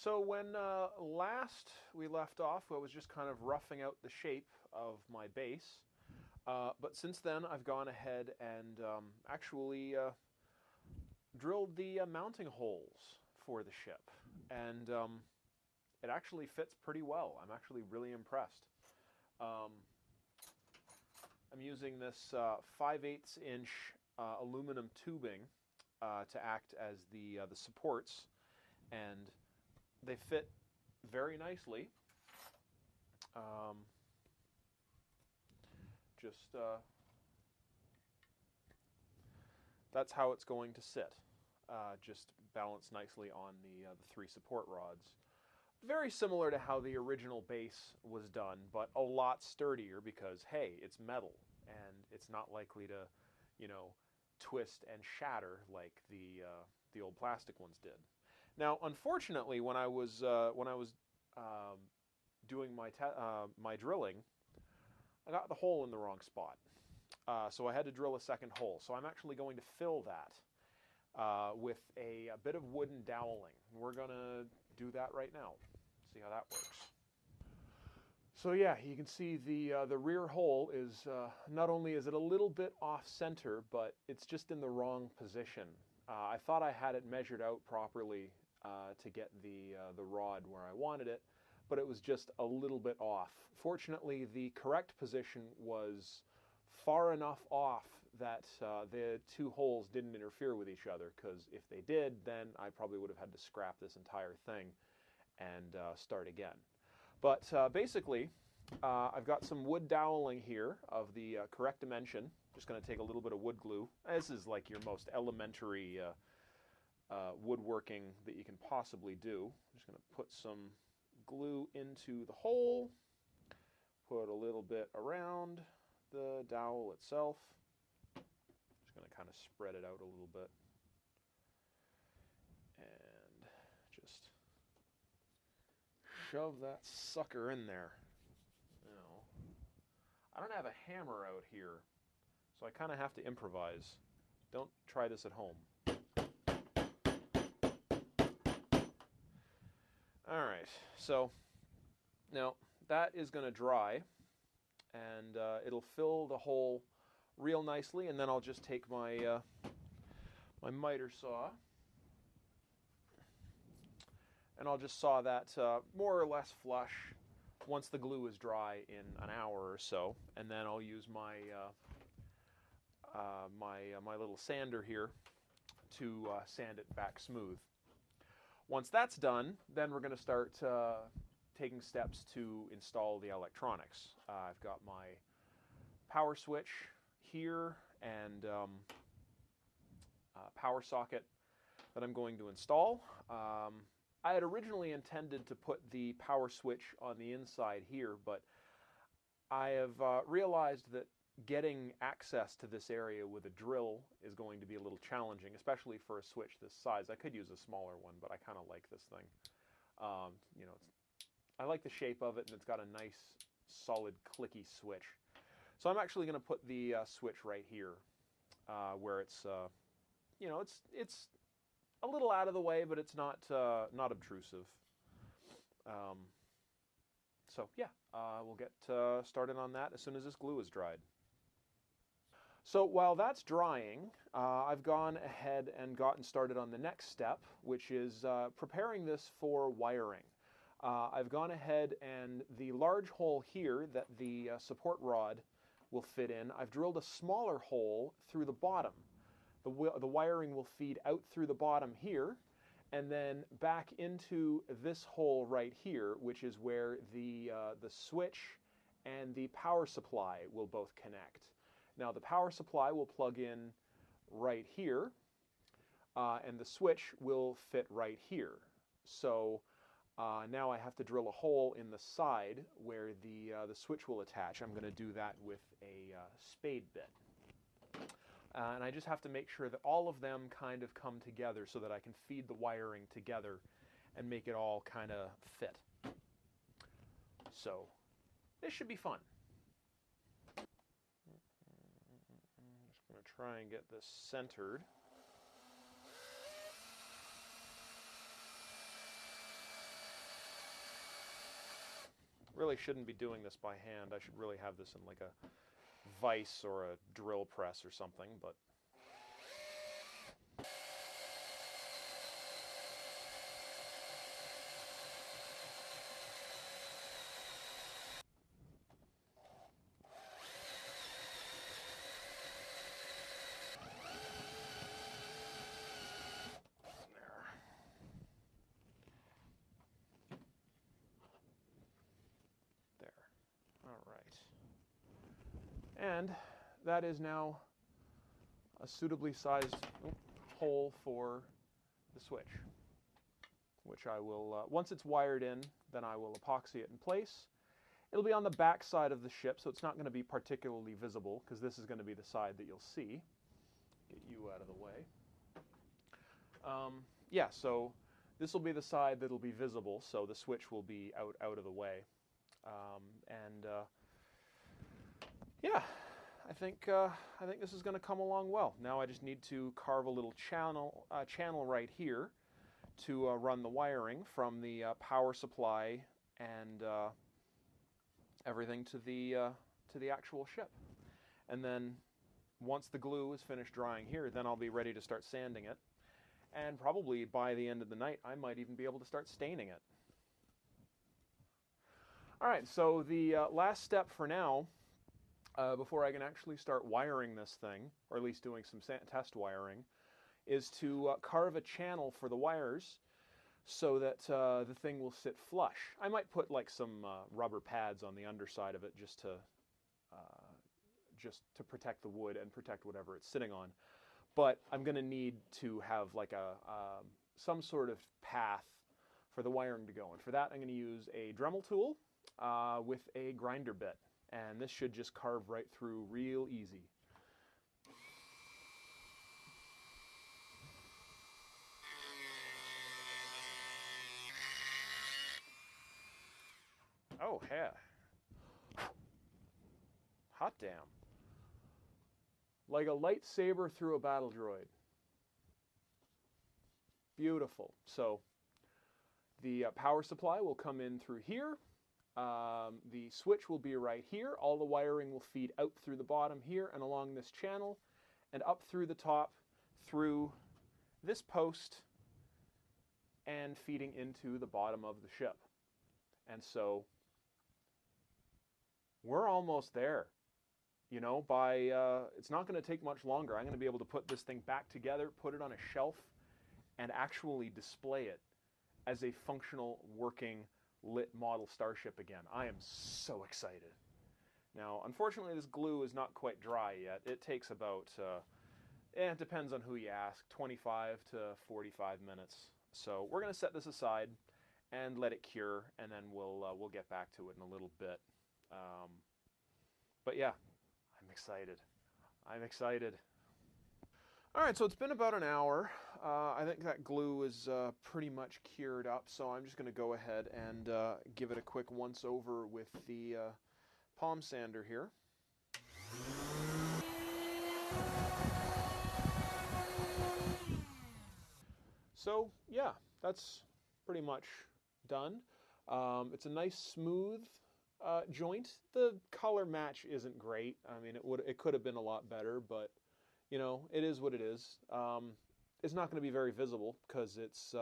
So when last we left off, I was just kind of roughing out the shape of my base. But since then, I've gone ahead and actually drilled the mounting holes for the ship. And it actually fits pretty well. I'm actually really impressed. I'm using this 5/8 inch aluminum tubing to act as the supports, and they fit very nicely. Just that's how it's going to sit. Just balanced nicely on the 3 support rods. Very similar to how the original base was done, but a lot sturdier because, hey, it's metal and it's not likely to, you know, twist and shatter like the old plastic ones did. Now, unfortunately, when I was doing my drilling, I got the hole in the wrong spot, so I had to drill a second hole. So I'm actually going to fill that with a bit of wooden doweling. We're going to do that right now. See how that works. So yeah, you can see the rear hole is not only is it a little bit off center, but it's just in the wrong position. I thought I had it measured out properly to get the rod where I wanted it, but it was just a little bit off. Fortunately, the correct position was far enough off that the 2 holes didn't interfere with each other, because if they did, then I probably would have had to scrap this entire thing and start again. But basically, I've got some wood doweling here of the correct dimension. Just going to take a little bit of wood glue. This is like your most elementary woodworking that you can possibly do. I'm just going to put some glue into the hole, put a little bit around the dowel itself. Just going to kind of spread it out a little bit. And just shove that sucker in there. Now, I don't have a hammer out here, so I kind of have to improvise. Don't try this at home. All right, so now that is going to dry, and it'll fill the hole real nicely, and then I'll just take my my miter saw, and I'll just saw that more or less flush once the glue is dry in an hour or so, and then I'll use my my little sander here to sand it back smooth. Once that's done, then we're going to start taking steps to install the electronics. I've got my power switch here and power socket that I'm going to install. I had originally intended to put the power switch on the inside here, but I have realized that getting access to this area with a drill is going to be a little challenging, especially for a switch this size. I could use a smaller one, but I kind of like this thing. You know, I like the shape of it, and it's got a nice, solid, clicky switch. So I'm actually going to put the switch right here, where it's, you know, it's a little out of the way, but it's not not obtrusive. So yeah, we'll get started on that as soon as this glue is dried. So while that's drying, I've gone ahead and gotten started on the next step, which is preparing this for wiring. I've gone ahead and the large hole here that the support rod will fit in, I've drilled a smaller hole through the bottom. The wiring will feed out through the bottom here, and then back into this hole right here, which is where the switch and the power supply will both connect. Now the power supply will plug in right here, and the switch will fit right here. So now I have to drill a hole in the side where the switch will attach. I'm going to do that with a spade bit. And I just have to make sure that all of them kind of come together so that I can feed the wiring together and make it all kind of fit. So this should be fun. I'm just going to try and get this centered. really shouldn't be doing this by hand. I should really have this in like a vise or a drill press or something, but there. All right. And that is now a suitably sized hole for the switch, which I will, once it's wired in, then I will epoxy it in place. It'll be on the back side of the ship, so it's not going to be particularly visible, because this is going to be the side that you'll see. Get you out of the way. Yeah, so this will be the side that'll be visible, so the switch will be out of the way. Yeah, I think this is going to come along well. Now I just need to carve a little channel right here to run the wiring from the power supply and everything to the actual ship. And then once the glue is finished drying here, then I'll be ready to start sanding it. And probably by the end of the night, I might even be able to start staining it. All right, so the last step for now, before I can actually start wiring this thing, or at least doing some test wiring, is to carve a channel for the wires so that the thing will sit flush. I might put like some rubber pads on the underside of it just to protect the wood and protect whatever it's sitting on. But I'm going to need to have like some sort of path for the wiring to go. And for that, I'm going to use a Dremel tool with a grinder bit. And this should just carve right through real easy. Oh, yeah. Hot damn. Like a lightsaber through a battle droid. Beautiful. So the power supply will come in through here. The switch will be right here. All the wiring will feed out through the bottom here and along this channel and up through the top through this post and feeding into the bottom of the ship. And so we're almost there. You know, it's not going to take much longer. I'm going to be able to put this thing back together, put it on a shelf, and actually display it as a functional, working, lit model starship again. I am so excited. Now, unfortunately, this glue is not quite dry yet. It takes about, it depends on who you ask, 25 to 45 minutes. So we're going to set this aside and let it cure, and then we'll get back to it in a little bit. But yeah. I'm excited. I'm excited. All right, so it's been about an hour. I think that glue is pretty much cured up, so I'm just going to go ahead and give it a quick once-over with the palm sander here. So, yeah, that's pretty much done. It's a nice, smooth joint. The color match isn't great. I mean, it could have been a lot better, but you know, it is what it is. It's not going to be very visible because it's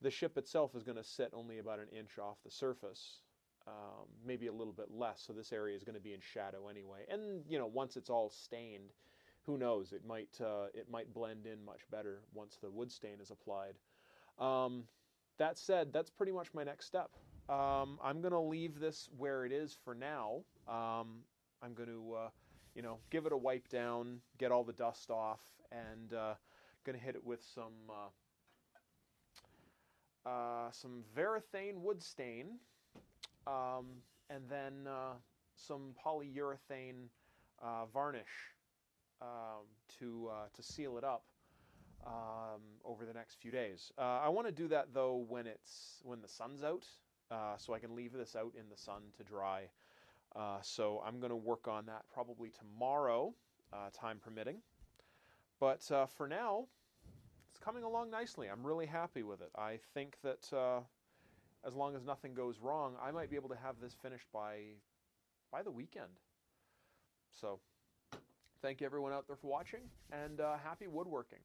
the ship itself is going to sit only about an inch off the surface, maybe a little bit less. So this area is going to be in shadow anyway. And you know, once it's all stained, who knows? It might blend in much better once the wood stain is applied. That said, that's pretty much my next step. I'm going to leave this where it is for now. I'm going to, you know, give it a wipe down, get all the dust off, and going to hit it with some varathane wood stain, and then some polyurethane varnish to seal it up over the next few days. I want to do that though when the sun's out. So I can leave this out in the sun to dry. So I'm going to work on that probably tomorrow, time permitting. But for now, it's coming along nicely. I'm really happy with it. I think that as long as nothing goes wrong, I might be able to have this finished by the weekend. So thank you everyone out there for watching, and happy woodworking.